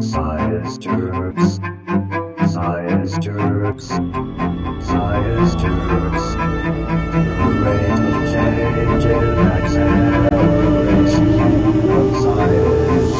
Science jerks. Science jerks. Science jerks. The rate of change in acceleration of science.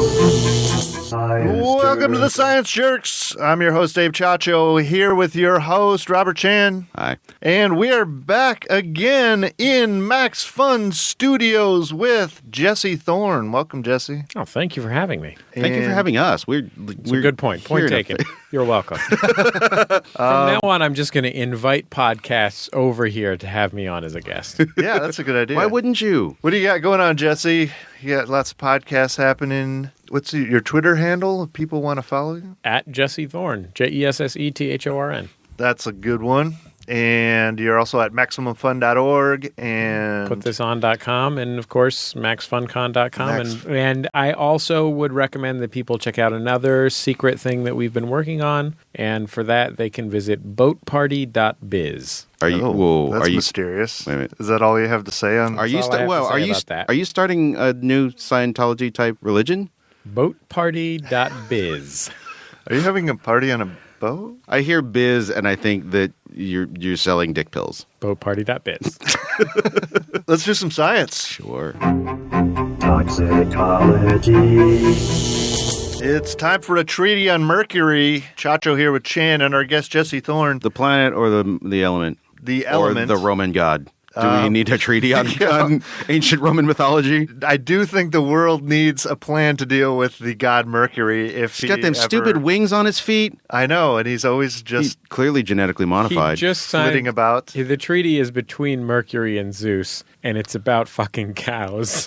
Science Welcome to the jerks. Science Jerks. I'm your host, Dave Chacho, here with your host, Robert Chan. Hi. And we are back again in Max Fun Studios with Jesse Thorn. Welcome, Jesse. Oh, thank you for having me. Thank you for having us. We're It's a good point. Point taken. You're welcome. From now on, I'm just going to invite podcasts over here to have me on as a guest. Yeah, that's a good idea. Why wouldn't you? What do you got going on, Jesse? You got lots of podcasts happening. What's your Twitter handle if people want to follow you? At Jesse Thorn, JESSETHORN. That's a good one. And you're also at MaximumFun.org and PutThisOn.com and, of course, MaxFunCon.com. And I also would recommend that people check out another secret thing that we've been working on. And for that, they can visit boatparty.biz. Are you? Oh, Whoa, that's are you? mysterious. Wait a minute. Is that all you have to say on? Are you? all I have to say Are you? about that. Are you starting a new Scientology type religion? Boatparty.biz. Are you having a party on a boat? I hear biz, and I think that you're selling dick pills. Boatparty.biz. Let's do some science. Sure. Toxicology. It's time for a treaty on Mercury. Chacho here with Chan and our guest Jesse Thorn. The planet or the element? The element. Or the Roman god? Do we need a treaty on ancient Roman mythology? I do think the world needs a plan to deal with the god Mercury. If He's got them stupid wings on his feet. I know, and he's always just He's clearly genetically modified. He just flitting signed. about. The treaty is between Mercury and Zeus, and it's about fucking cows.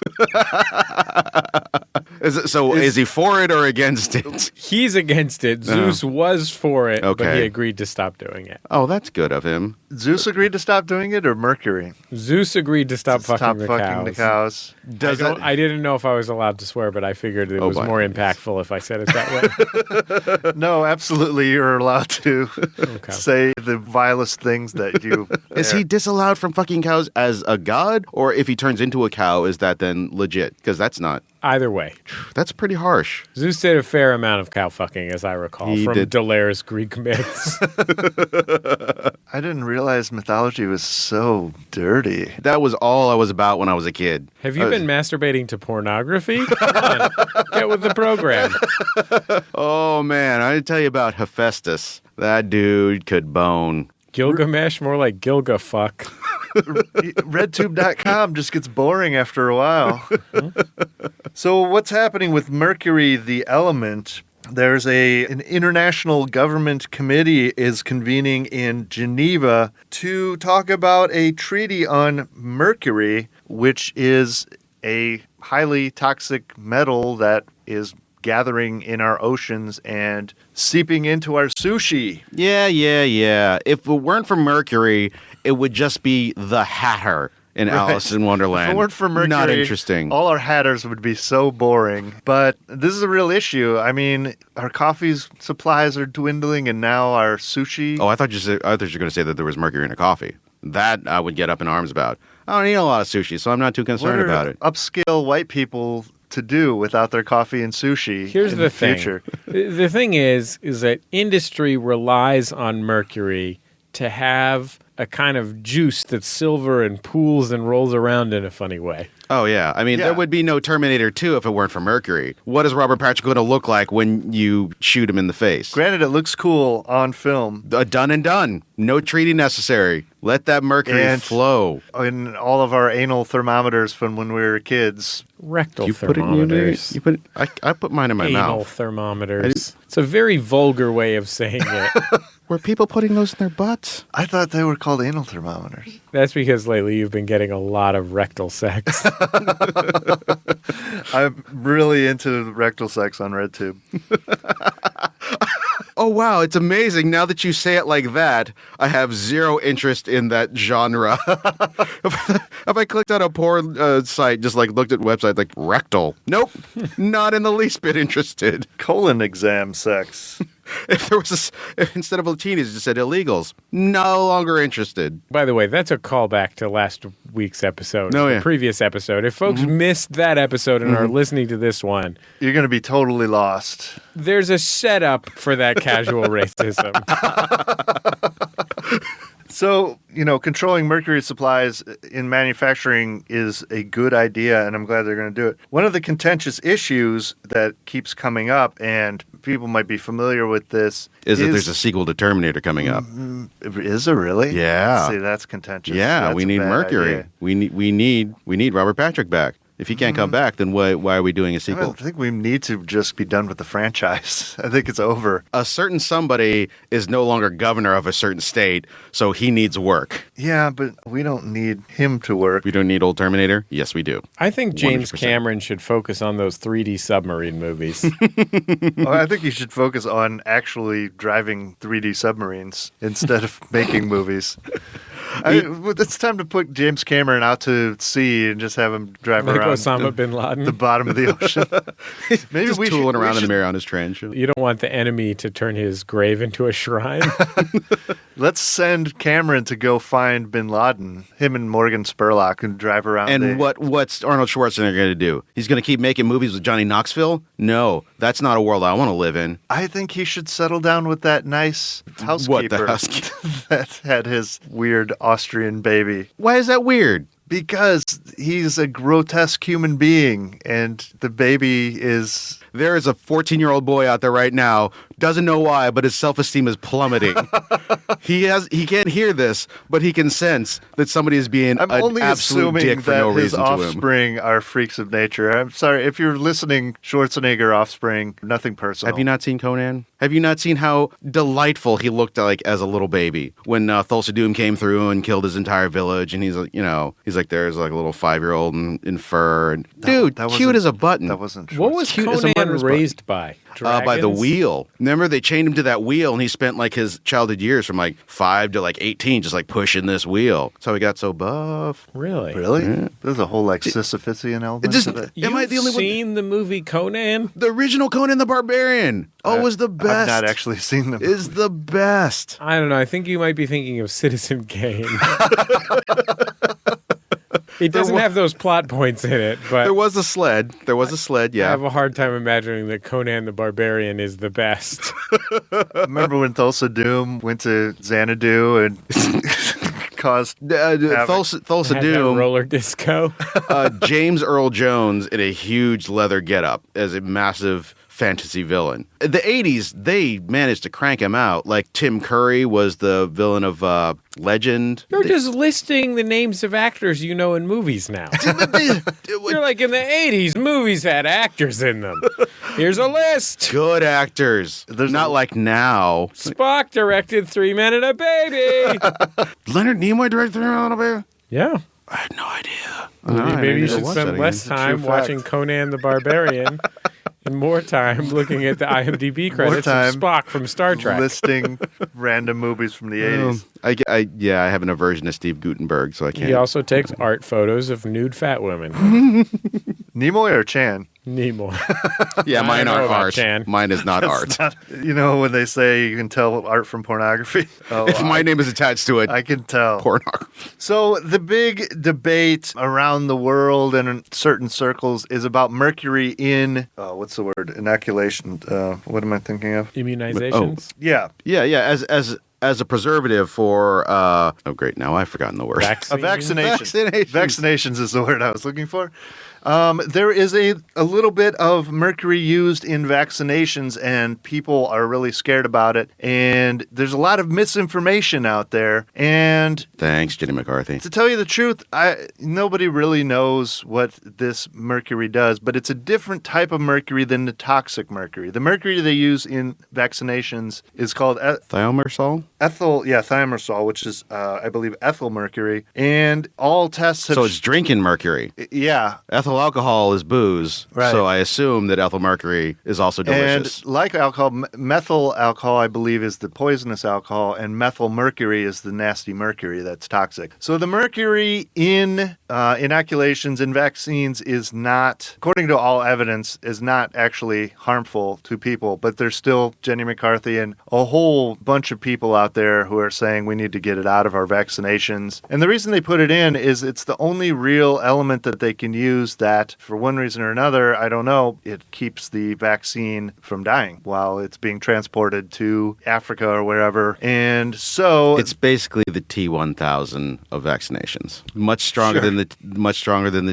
Is he for it or against it? He's against it. Zeus was for it, but he Okay. agreed to stop doing it. Oh, that's good of him. Zeus agreed to stop doing it, or Mercury? Zeus agreed to stop fucking the cows. Does that? I didn't know if I was allowed to swear, but I figured it was by more all means. impactful if I said it that way. No, absolutely, you're allowed to Okay. say the vilest things that you. Is he disallowed from fucking cows as a god? Or if he turns into a cow, is that then legit? Because that's not. Either way, That's pretty harsh. Zeus did a fair amount of cow fucking, as I recall, He from did. Dallair's Greek myths. I didn't realize mythology was so dirty. That was all I was about when I was a kid. Have you been masturbating to pornography? Come on, get with the program. Oh, man. I did tell you about Hephaestus. That dude could bone. Gilgamesh, more like Gilga fuck. RedTube.com just gets boring after a while. So what's happening with Mercury, the element? There's an international government committee is convening in Geneva to talk about a treaty on mercury, which is a highly toxic metal that is gathering in our oceans and seeping into our sushi. Yeah. If it weren't for Mercury, it would just be the Hatter in Alice in Wonderland. If it weren't for Mercury, Not interesting. all our hatters would be so boring. But this is a real issue. I mean, our coffee supplies are dwindling, and now our sushi. Oh, I thought you were going to say that there was mercury in a coffee. That I would get up in arms about. I don't eat a lot of sushi, so I'm not too concerned what are about it. upscale white people to do without their coffee and sushi? Here's in the thing. future? The thing is that industry relies on mercury to have a kind of juice that's silver and pools and rolls around in a funny way. Oh, yeah. I mean, Yeah. there would be no Terminator 2 if it weren't for Mercury. What is Robert Patrick going to look like when you shoot him in the face? Granted, it looks cool on film. Done and done. No treaty necessary. Let that mercury And- flow. In all of our anal thermometers from when we were kids. Rectal You put it in your thermometers. You put it, I put mine in my Anal mouth. thermometers. It's a very vulgar way of saying it. Were people putting those in their butts? I thought they were called anal thermometers. That's because lately you've been getting a lot of rectal sex. I'm really into rectal sex on RedTube. Oh, wow. It's amazing. Now that you say it like that, I have zero interest in that genre. If I clicked on a porn site, just like looked at websites like rectal. Nope. Not in the least bit interested. Colon exam sex. If there was if instead of Latinos, it just said illegals. No longer interested. By the way, that's a callback to last week's episode, Oh, the yeah. previous episode. If folks missed that episode and are listening to this one, You're going to be totally lost. there's a setup for that casual racism. So, controlling mercury supplies in manufacturing is a good idea, and I'm glad they're going to do it. One of the contentious issues that keeps coming up, and people might be familiar with this, Is that there's a sequel to Terminator coming up? Is there really? Yeah. See, that's contentious. Yeah, That's we a need bad Mercury. idea. We need Robert Patrick back. If he can't come back, then why are we doing a I sequel? think we need to just be done with the franchise. I think it's over. A certain somebody is no longer governor of a certain state, so he needs work. Yeah, but we don't need him to work. We don't need old Terminator? Yes, we do. I think James 100%. Cameron should focus on those 3D submarine movies. I think you should focus on actually driving 3D submarines instead of making movies. It's time to put James Cameron out to sea and just have him drive Like around Osama bin Laden. the bottom of the ocean. Maybe Just we tooling around in the should mirror on his trench. You don't want the enemy to turn his grave into a shrine. let's send Cameron to go find bin Laden. Him and Morgan Spurlock and drive around. And what's Arnold Schwarzenegger going to do? He's going to keep making movies with Johnny Knoxville? No, that's not a world I want to live in. I think he should settle down with that nice housekeeper What, the housekeeper? that had his weird Austrian baby. Why is that weird? Because he's a grotesque human being, and the baby is... There is a 14-year-old boy out there right now, doesn't know why, but his self-esteem is plummeting. He can't hear this, but he can sense that somebody is being I'm an only absolute assuming dick for that no his reason to him. offspring are freaks of nature. I'm sorry, if you're listening, Schwarzenegger offspring, nothing personal. Have you not seen Conan? Have you not seen how delightful he looked like as a little baby when Thulsa Doom came through and killed his entire village? And he's like, there's like a little 5-year-old in fur. And, dude, that cute wasn't- as a button. That wasn't What was Cute as a Conan murderous raised by? by the Dragons? wheel. Remember, they chained him to that wheel, and he spent like his childhood years from like 5 to like 18 just like pushing this wheel. That's how he got so buff. Really? Really? There's a whole like Sisyphusian element just- to it. Am I the only one- seen the movie Conan? The original Conan the Barbarian. Oh, was the best. I've not actually seen them. Is the best. I don't know. I think you might be thinking of Citizen Kane. It doesn't have those plot points in it, but There was a sled. I Yeah. have a hard time imagining that Conan the Barbarian is the best. Remember when Thulsa Doom went to Xanadu and caused Thulsa Had that Doom, roller disco. James Earl Jones in a huge leather getup as a massive fantasy villain. In the 80s, they managed to crank him out. Like Tim Curry was the villain of Legend. You're just listing the names of actors you know in movies now. You're like, in the 80s, movies had actors in them. Here's a list. Good actors. There's Not a- like now. Spock directed 3 Men and a Baby. Leonard Nimoy directed it. Yeah. I had no idea. Maybe you should spend less time True watching fact. Conan the Barbarian and more time looking at the IMDb credits of time Spock from Star Trek. listing random movies from the 80s. I have an aversion to Steve Gutenberg, so I can't. He also takes art photos of nude fat women. Nimoy or Chan? Nimoy. Yeah, I mine know aren't about art. Chan. Mine is not art. You know when they say you can tell art from pornography? Oh, If my name is attached to it, I can tell. pornography. So the big debate around the world and in certain circles is about mercury in what's the word? Inoculation. What am I thinking of? Immunizations. Yeah, Yeah. As a preservative for oh great, now I've forgotten the word. a vaccination. Vaccinations. Vaccinations is the word I was looking for. There is a little bit of mercury used in vaccinations, and people are really scared about it. And there's a lot of misinformation out there. And Thanks, Jenny McCarthy. to tell you the truth, nobody really knows what this mercury does, but it's a different type of mercury than the toxic mercury. The mercury they use in vaccinations is called Thiomersol? thimerosal, which is, I believe, ethyl mercury. And all tests have... So it's drinking mercury. Yeah. Ethyl alcohol is booze, Right. so I assume that ethyl mercury is also delicious. And like alcohol, methyl alcohol, I believe, is the poisonous alcohol, and methyl mercury is the nasty mercury that's toxic. So the mercury in inoculations and vaccines is not, according to all evidence, is not actually harmful to people. But there's still Jenny McCarthy and a whole bunch of people out there who are saying we need to get it out of our vaccinations. And the reason they put it in is it's the only real element that they can use that, for one reason or another, I don't know, it keeps the vaccine from dying while it's being transported to Africa or wherever. And so It's basically the T1000 of vaccinations. Much stronger than the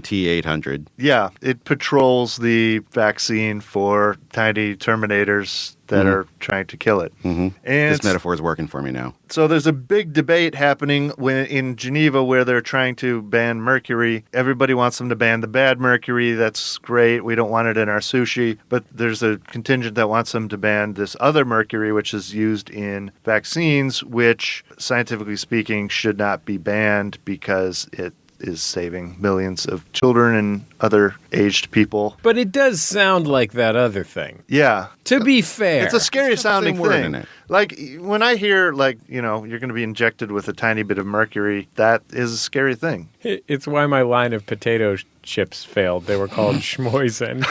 T800. yeah, it patrols the vaccine for tiny terminators that are trying to kill it. And This metaphor is working for me now. so there's a big debate happening in Geneva where they're trying to ban mercury. Everybody wants them to ban the bad mercury. That's great. We don't want it in our sushi. But there's a contingent that wants them to ban this other mercury, which is used in vaccines, which, scientifically speaking, should not be banned because it is saving millions of children and other aged people. But it does sound like that other thing. Yeah. To be fair. It's a scary It's got the sounding same word in thing. it. Like when I hear you're going to be injected with a tiny bit of mercury, that is a scary thing. It's why my line of potato chips failed. They were called Schmoisen.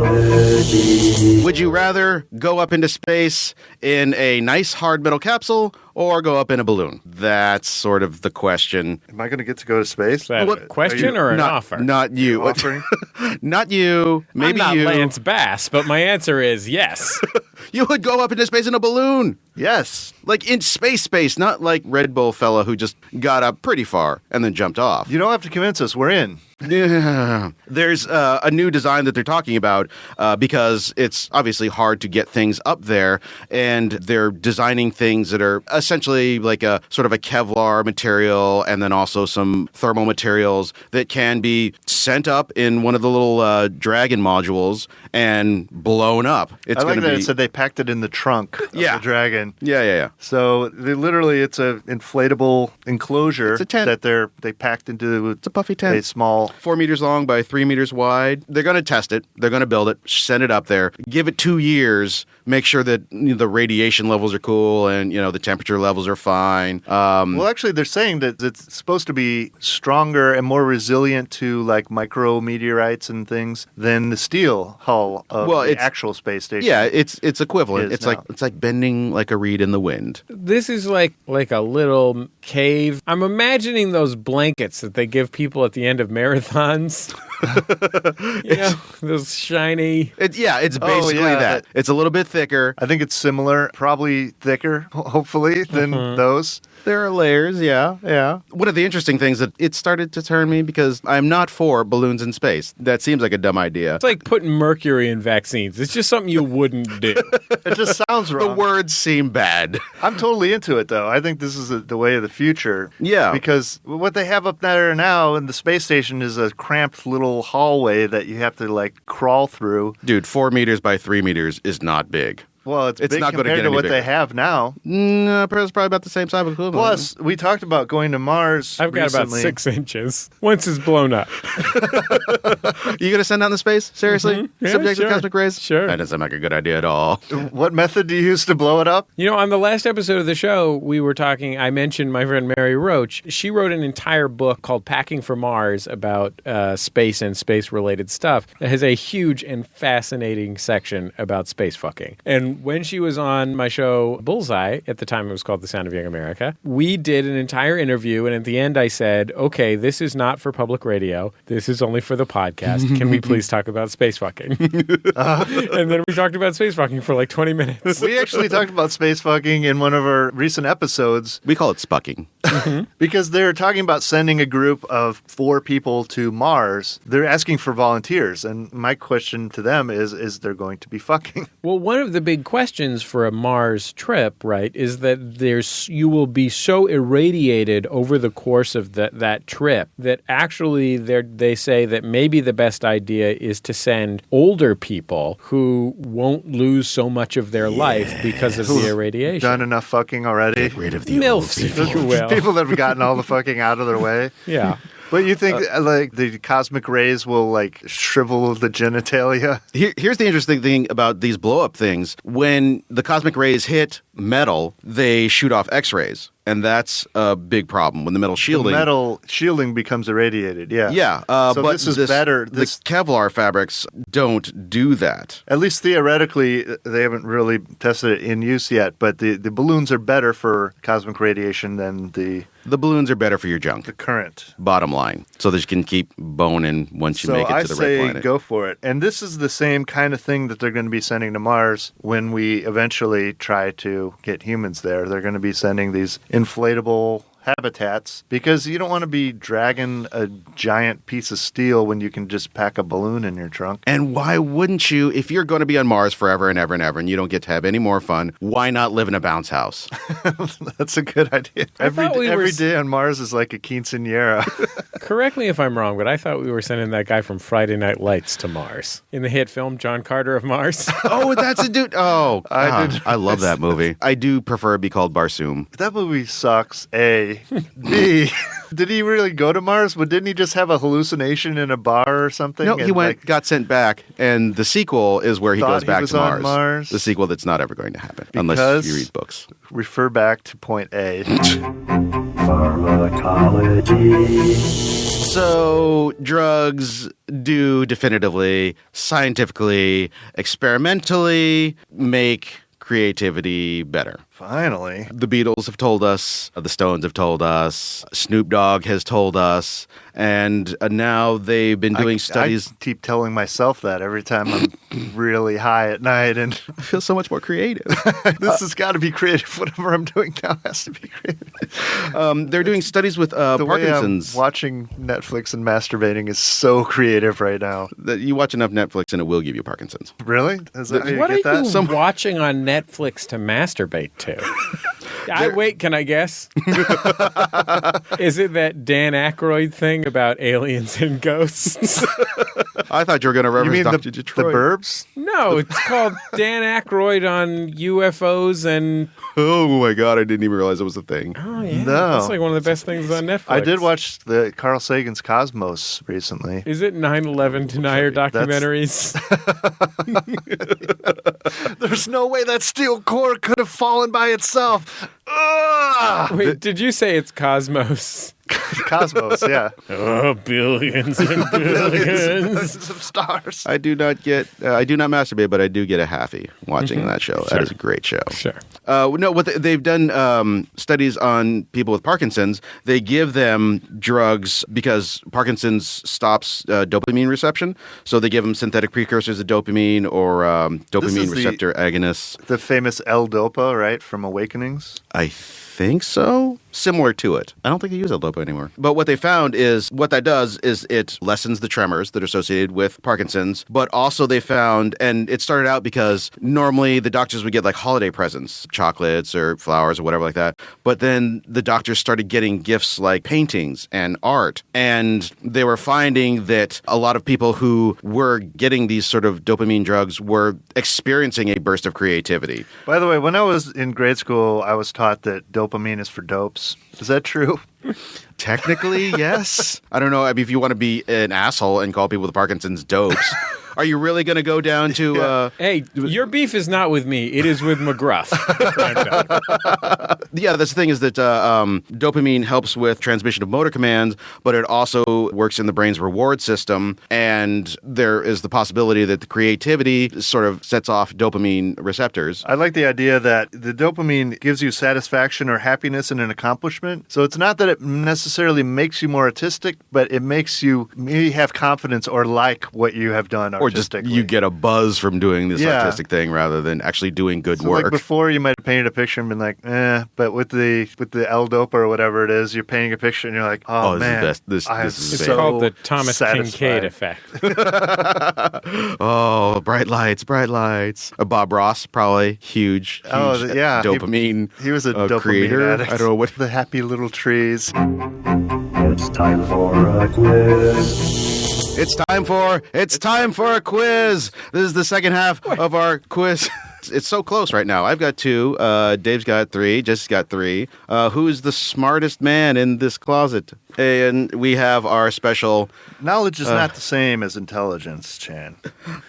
Astromateriology. Would you rather go up into space in a nice hard metal capsule or go up in a balloon? That's sort of the question. Am I going to get to go to space? Is that a question or an offer? Not you. Offering? Not you. Maybe I'm not you. Lance Bass, but my answer is yes. You would go up into space in a balloon. Yes. Like in space, not like Red Bull fella who just got up pretty far and then jumped off. You don't have to convince us. We're in. Yeah. There's a new design that they're talking about because it's obviously hard to get things up there, and they're designing things that are essentially like a sort of a Kevlar material and then also some thermal materials that can be sent up in one of the little Dragon modules and blown up. It's I like gonna that be... it said they packed it in the trunk of Yeah. the Dragon. Yeah. So it's a inflatable enclosure It's a tent. that they packed into It's a puffy tent. a small... 4 meters long by 3 meters wide. They're going to test it. They're going to build it, send it up there, give it 2 years, make sure that the radiation levels are cool and the temperature levels are fine. Well, actually, they're saying that it's supposed to be stronger and more resilient to like micrometeorites and things than the steel hull of the actual space station. Yeah, it's equivalent. Is It's like bending like a reed in the wind. This is like a little cave. I'm imagining those blankets that they give people at the end of marathons. Those shiny. It's basically yeah, that. It's a little bit thicker. I think it's similar, probably thicker, hopefully, than those. There are layers, yeah. One of the interesting things that it started to turn me because I'm not for balloons in space. That seems like a dumb idea. It's like putting mercury in vaccines. It's just something you wouldn't do. It just sounds wrong. The words seem bad. I'm totally into it, though. I think this is the way of the future. Yeah. Because what they have up there now in the space station is a cramped little hallway that you have to, crawl through. Dude, 4 meters by 3 meters is not big. Well, it's big not gonna compared get to any what bigger. they have now. No, it's probably about the same size equivalent. Plus, we talked about going to Mars I've got recently. about 6 inches. Once it's blown up. You going to send out into space? Seriously? Yeah, Subject sure. to cosmic rays? Sure. That doesn't sound like a good idea at all. What method do you use to blow it up? On the last episode of the show, we were talking, I mentioned my friend Mary Roach. She wrote an entire book called Packing for Mars about space and space-related stuff. It has a huge and fascinating section about space fucking. And when she was on my show Bullseye, at the time it was called The Sound of Young America, we did an entire interview, and at the end I said, okay, this is not for public radio. This is only for the podcast. Can we please talk about space fucking? And then we talked about space fucking for like 20 minutes. We actually talked about space fucking in one of our recent episodes We call it spucking. because they're talking about sending a group of 4 people to Mars. They're asking for volunteers. And my question to them is there going to be fucking? Well, one of the big big questions for a Mars trip, right, is that you will be so irradiated over the course of that trip that actually they say that maybe the best idea is to send older people who won't lose so much of their life because of the irradiation. Done enough fucking already. Get rid of the MILFs, if you will. People that have gotten all the fucking out of their way. Yeah. But you think like the cosmic rays will like shrivel the genitalia? Here's the interesting thing about these blow-up things. When the cosmic rays hit metal, they shoot off X-rays. And that's a big problem when the metal shielding. The metal shielding becomes irradiated, yeah. Yeah. So but this is better. The Kevlar fabrics don't do that. At least theoretically, they haven't really tested it in use yet, but the balloons are better for cosmic radiation than the balloons are better for your junk. Current. Bottom line. So that you can keep boning once you make it to the right planet. So I say go for it. And this is the same kind of thing that they're going to be sending to Mars when we eventually try to get humans there. They're going to be sending these inflatable habitats because you don't want to be dragging a giant piece of steel when you can just pack a balloon in your trunk. And why wouldn't you? If you're going to be on Mars forever and ever and ever and you don't get to have any more fun, why not live in a bounce house? That's a good idea. Every day on Mars is like a quinceañera. Correct me if I'm wrong, but I thought we were sending that guy from Friday Night Lights to Mars. In the hit film, John Carter of Mars. Oh, that's a dude. Oh, God. I love that movie. I do prefer it be called Barsoom. That movie sucks, A. B. Did he really go to Mars? But didn't he just have a hallucination in a bar or something? No, he got sent back, and the sequel is where he goes back to Mars. The sequel that's not ever going to happen unless you read books. Refer back to point A. Pharmacology. So drugs do definitively, scientifically, experimentally make creativity better. Finally. The Beatles have told us, the Stones have told us, Snoop Dogg has told us, and now they've been doing studies. I keep telling myself that every time I'm really high at night, and I feel so much more creative. This has got to be creative. Whatever I'm doing now has to be creative. They're doing studies with Parkinson's. Way I'm watching Netflix and masturbating is so creative right now. You watch enough Netflix and it will give you Parkinson's. Really? Is that how you what get are that? you watching on Netflix to masturbate to? Wait, can I guess? Is it that Dan Aykroyd thing about aliens and ghosts? I thought you were going to reference Dr. Detroit. The Burbs? No, it's called Dan Aykroyd on UFOs and... Oh my God, I didn't even realize it was a thing. Oh, yeah. No. That's like one of the best things on Netflix. I did watch the Carl Sagan's Cosmos recently. Is it 9/11 denier documentaries? There's no way that steel core could have fallen by itself. Ugh! Wait, did you say it's Cosmos? Cosmos, yeah. Oh, billions and billions of stars. I do not masturbate, but I do get a halfie watching that show. Sure. That is a great show. Sure. No, what they've done studies on people with Parkinson's. They give them drugs because Parkinson's stops dopamine reception. So they give them synthetic precursors of dopamine or dopamine receptor agonists. The famous L-Dopa, right, from Awakenings? I think so. Similar to it. I don't think they use L-Dopa anymore. But what they found is what that does is it lessens the tremors that are associated with Parkinson's. But also they found, and it started out because normally the doctors would get like holiday presents, chocolates or flowers or whatever like that. But then the doctors started getting gifts like paintings and art. And they were finding that a lot of people who were getting these sort of dopamine drugs were experiencing a burst of creativity. By the way, when I was in grade school, I was taught that dopamine is for dopes. Is that true? Technically, yes. I don't know. I mean, if you want to be an asshole and call people with Parkinson's dopes, are you really going to go down to... Hey, your beef is not with me. It is with McGruff. Yeah, that's the thing is that dopamine helps with transmission of motor commands, but it also works in the brain's reward system. And there is the possibility that the creativity sort of sets off dopamine receptors. I like the idea that the dopamine gives you satisfaction or happiness in an accomplishment. So it's not that it necessarily makes you more artistic, but it makes you maybe have confidence or like what you have done Or just artistically. you get a buzz from doing this Yeah. artistic thing rather than actually doing good So work. like before, you might have painted a picture and been like, but with the L-Dopa or whatever it is, you're painting a picture and you're like, oh, this man, is the best. This I'm is It's the so called the Thomas satisfied. Kincaid effect. Oh, bright lights, bright lights. Bob Ross, probably huge yeah, dopamine He was a dopamine creator. addict. I don't know what. The happy little trees. It's time for a quiz. It's time for a quiz. This is the second half of our quiz. It's so close right now. I've got 2. Dave's got 3. Jesse's got 3. Who's the smartest man in this closet? And we have our special. Knowledge is not the same as intelligence, Chan.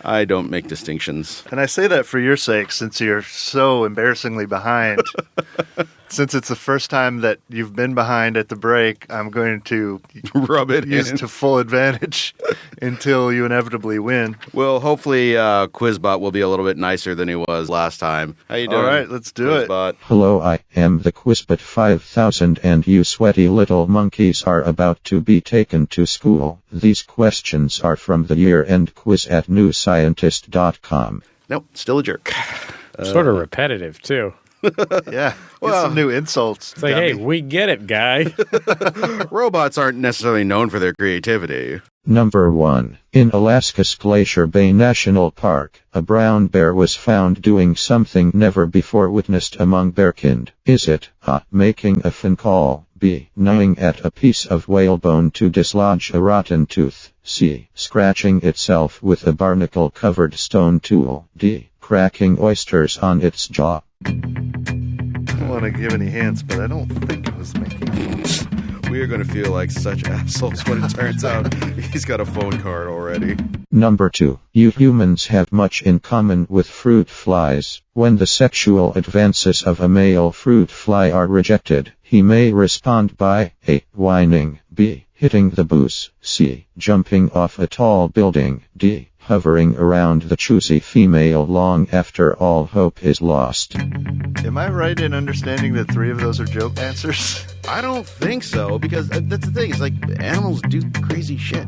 I don't make distinctions. And I say that for your sake, since you're so embarrassingly behind. Since it's the first time that you've been behind at the break, I'm going to Rub it use in. to full advantage until you inevitably win. Well, hopefully, Quizbot will be a little bit nicer than he was last time. How you doing? All right, let's do it. Quizbot? Hello, I am the Quizbot 5000 and you sweaty little monkeys are about to be taken to school. These questions are from the year-end quiz at newscientist.com. Nope, still a jerk. Sort of repetitive, too. Yeah, get Well, some new insults. It's like, hey, we get it, guy. Robots aren't necessarily known for their creativity. Number 1. In Alaska's Glacier Bay National Park, a brown bear was found doing something never before witnessed among bearkind. Is it A. Making a fin call, B. Gnawing at a piece of whalebone to dislodge a rotten tooth, C. Scratching itself with a barnacle-covered stone tool, D. Cracking oysters on its jaw? I don't want to give any hints, but I don't think it was making. We are going to feel like such assholes when it turns out he's got a phone card already. Number 2. You humans have much in common with fruit flies. When the sexual advances of a male fruit fly are rejected, he may respond by A. Whining, B. Hitting the booze, C. Jumping off a tall building, D. Hovering around the choosy female long after all hope is lost. Am I right in understanding that 3 of those are joke answers? I don't think so, because that's the thing. It's like animals do crazy shit.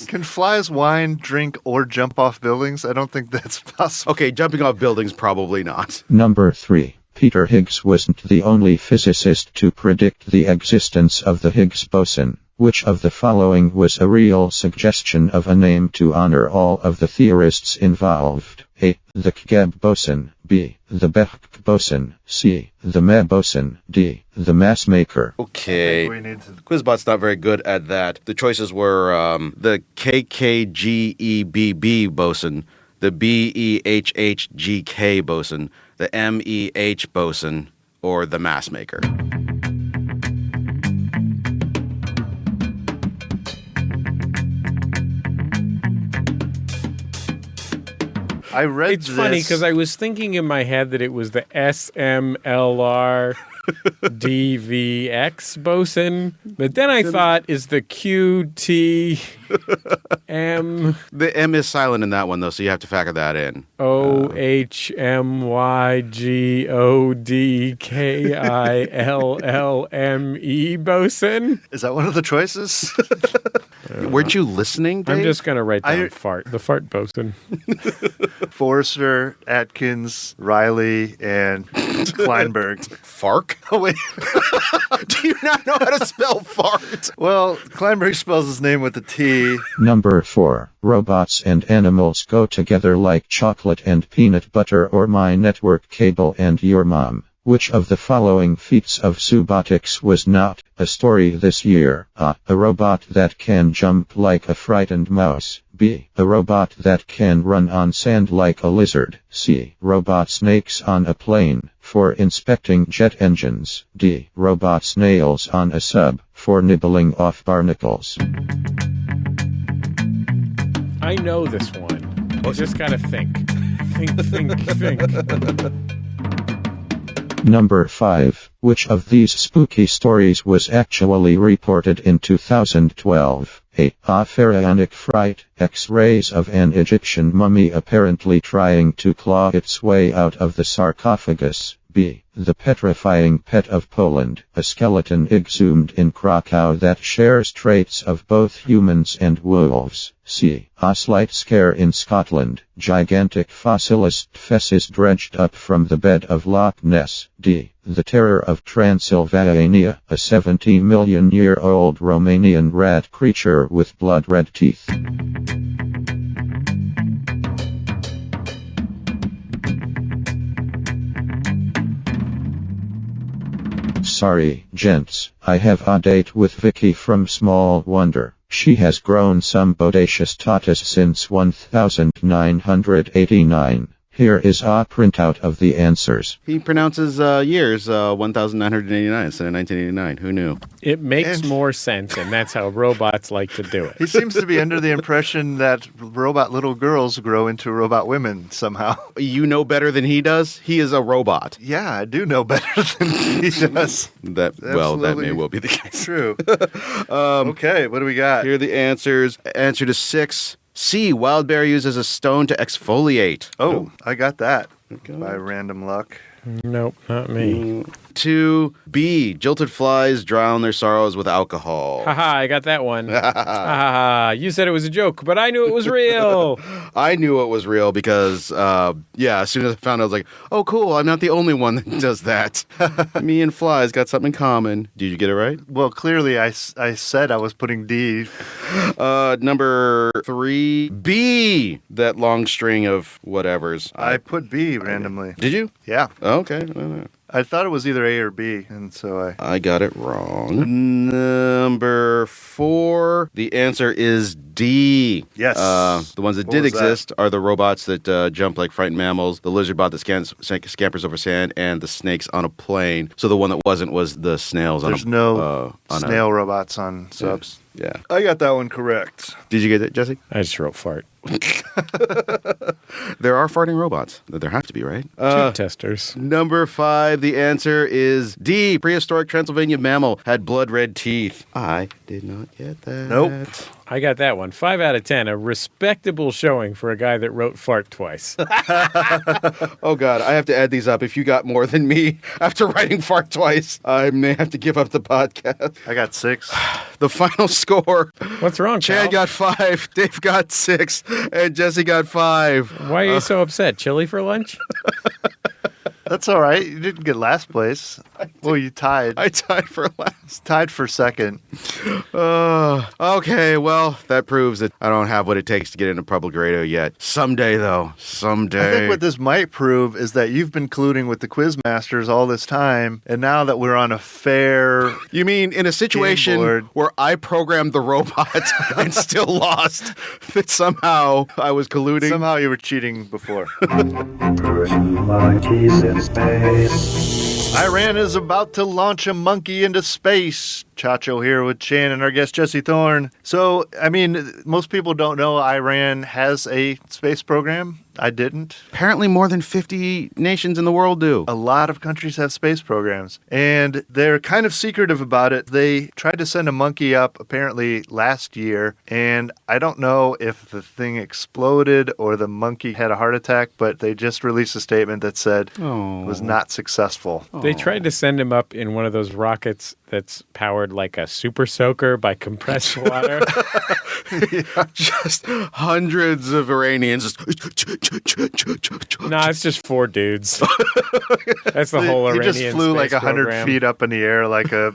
Can flies whine, drink, or jump off buildings? I don't think that's possible. Okay, jumping off buildings, probably not. Number 3. Peter Higgs wasn't the only physicist to predict the existence of the Higgs boson. Which of the following was a real suggestion of a name to honor all of the theorists involved? A. The Kgeb boson, B. The Behk boson, C. The Me boson, D. The mass maker. Okay. We need to... Quizbot's not very good at that. The choices were the KKGEBB boson, the BEHHGK boson, the MEH boson, or the mass maker. I read It's funny because I was thinking in my head that it was the SMLR DVX boson, but then I thought, is the QTM The M is silent in that one, though, so you have to factor that in. OHMYGODKILLME boson? Is that one of the choices? Weren't you listening, Dave? I'm just going to write down fart. The fart boson. Forrester, Atkins, Riley, and Kleinberg. Fark? Oh, wait. Do you not know how to spell fart? Well, Kleinberg spells his name with a T. Number 4. Robots and animals go together like chocolate and peanut butter or my network cable and your mom. Which of the following feats of zoobotics was not a story this year? A. A robot that can jump like a frightened mouse. B. A robot that can run on sand like a lizard. C. Robot snakes on a plane for inspecting jet engines. D. Robot snails on a sub for nibbling off barnacles. I know this one. I just got to think. Think. Number 5. Which of these spooky stories was actually reported in 2012? A. Pharaonic fright, X-rays of an Egyptian mummy apparently trying to claw its way out of the sarcophagus. B. The petrifying pet of Poland, a skeleton exhumed in Krakow that shares traits of both humans and wolves. C. A slight scare in Scotland, gigantic fossilized feces dredged up from the bed of Loch Ness. D. The terror of Transylvania, a 70-million-year-old Romanian rat creature with blood-red teeth. Sorry, gents, I have a date with Vicky from Small Wonder. She has grown some bodacious tatas since 1989. Here is a printout of the answers. He pronounces years 1989 instead of 1989. Who knew? It makes more sense, and that's how robots like to do it. He seems to be under the impression that robot little girls grow into robot women somehow. You know better than he does? He is a robot. Yeah, I do know better than he does. That may well be the case. True. Okay, what do we got? Here are the answers. Answer to 6. C. Wild berry used as a stone to exfoliate. Oh, I got that by random luck. Nope, not me. 2. B. Jilted flies drown their sorrows with alcohol. Haha, I got that one. Haha, you said it was a joke, but I knew it was real. I knew it was real because, as soon as I found out, I was like, oh, cool, I'm not the only one that does that. Me and flies got something in common. Did you get it right? Well, clearly I said I was putting D. Number 3. B. That long string of whatevers. I put B randomly. Did you? Yeah. Okay. I thought it was either A or B, and so I got it wrong. Number 4. The answer is D. Yes. The ones that did exist are the robots that jump like frightened mammals, the lizard bot that scampers over sand, and the snakes on a plane. So the one that wasn't was the snails There's on a... no snail robots on subs. Yeah. I got that one correct. Did you get it, Jesse? I just wrote fart. There are farting robots. There have to be, right? Tube testers. Number 5, the answer is D. Prehistoric Transylvania mammal had blood-red teeth. I did not get that. Nope. I got that one. 5 out of 10. A respectable showing for a guy that wrote fart twice. Oh, God. I have to add these up. If you got more than me after writing fart twice, I may have to give up the podcast. I got 6. The final score. What's wrong, Chad got 5, Dave got 6, and Jesse got 5. Why are you so upset? Chili for lunch? That's all right. You didn't get last place. Well, you tied. I tied for last. Tied for second. Okay, well, that proves that I don't have what it takes to get into public radio yet. Someday, though. Someday. I think what this might prove is that you've been colluding with the Quizmasters all this time, and now that we're on a fair... You mean in a situation where I programmed the robot and still lost, that somehow I was colluding? Somehow you were cheating before. Persian Monkeys in Space. Iran is about to launch a monkey into space. Chacho here with Chan and our guest Jesse Thorn. So, I mean, most people don't know Iran has a space program. I didn't. Apparently more than 50 nations in the world do. A lot of countries have space programs, and they're kind of secretive about it. They tried to send a monkey up apparently last year, and I don't know if the thing exploded or the monkey had a heart attack, but they just released a statement that said it was not successul. They tried to send him up in one of those rockets that's powered like a super soaker by compressed water. Just hundreds of Iranians. Nah, it's just 4 dudes. That's the whole Iranian He just flew like 100 program. feet up in the air like a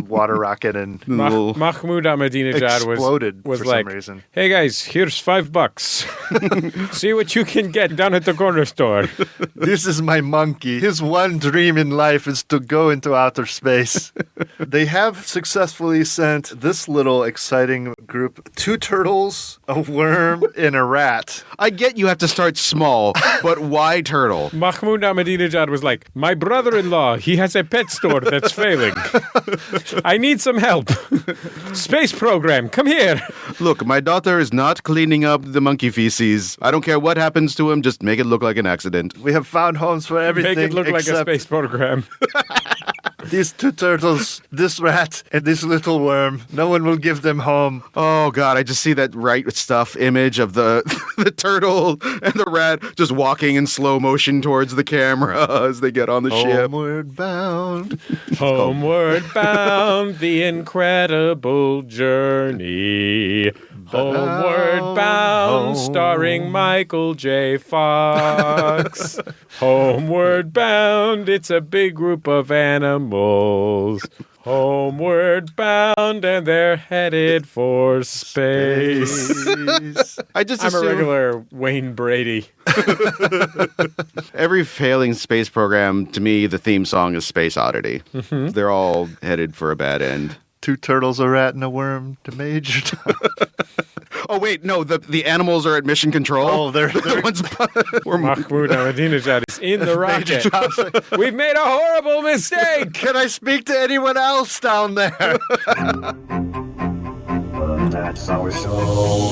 water rocket and Mahmoud Ahmadinejad exploded was for like, some reason. "Hey guys, here's $5. See what you can get down at the corner store." This is my monkey. His one dream in life is to go into outer space. They have successfully sent this little exciting group 2 turtles, a worm, and a rat. I get you have to start small, but why turtle? Mahmoud Ahmadinejad was like, "My brother-in-law, he has a pet store that's failing. I need some help. Space program, come here." Look, my daughter is not cleaning up the monkey feces. I don't care what happens to him, just make it look like an accident. We have found homes for everything. Make it look like a except space program. These two turtles, this rat, and this little worm, no one will give them home. Oh God, I just see that right stuff image of the the turtle and the rat just walking in slow motion towards the camera as they get on the ship. Homeward bound. Homeward bound, the incredible journey. Homeward bound, starring Michael J. Fox. Homeward bound, it's a big group of animals. Homeward bound, and they're headed for space. I just I'm a assume regular Wayne Brady. every failing space program, to me, the theme song is Space Oddity. Mm-hmm. They're all headed for a bad end. Two turtles, a rat, and a worm to Major Tom. Oh wait, no, the animals are at mission control. Oh, they're the ones. Mahmoud Ahmadinejad is in the rocket. We've made a horrible mistake. Can I speak to anyone else down there? But that's our show.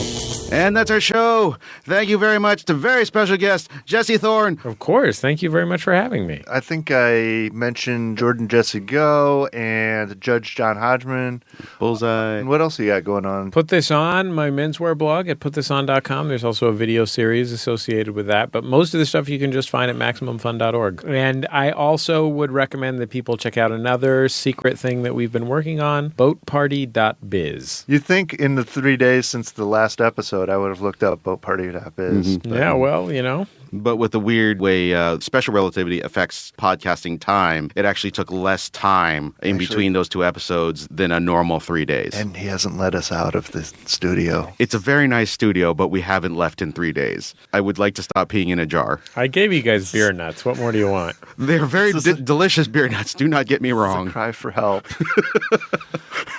And that's our show. Thank you very much to very special guest Jesse Thorn. Of course. Thank you very much for having me. I think I mentioned Jordan Jesse Go and Judge John Hodgman. Bullseye. And what else you got going on? Put This On, my menswear blog at putthison.com. There's also a video series associated with that. But most of the stuff you can just find at MaximumFun.org. And I also would recommend that people check out another secret thing that we've been working on, boatparty.biz. You think in the 3 days since the last episode, I would have looked up boatparty.biz. Mm-hmm. Yeah, well, you know. But with the weird way special relativity affects podcasting time, it actually took less time in between those two episodes than a normal 3 days. And he hasn't let us out of the studio. It's a very nice studio, but we haven't left in 3 days. I would like to stop peeing in a jar. I gave you guys beer nuts. What more do you want? They're very delicious beer nuts. Do not get me It's wrong. a cry for help.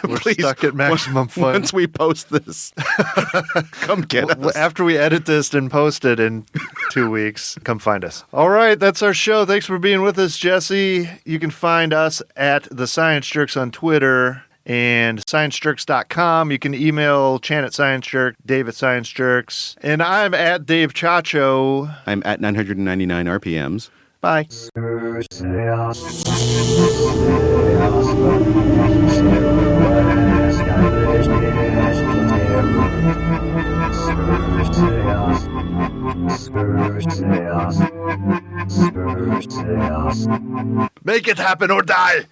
We're Please, stuck at Maximum Fun. Once we post this, come get us. After we edit this and post it in 2 weeks, come find us. All right, that's our show. Thanks for being with us, Jesse. You can find us at The Science Jerks on Twitter and ScienceJerks.com. You can email Chan at Science Jerk, Dave at Science Jerks, and I'm at Dave Chacho. I'm at 999 RPMs. Bye. Make it happen or die!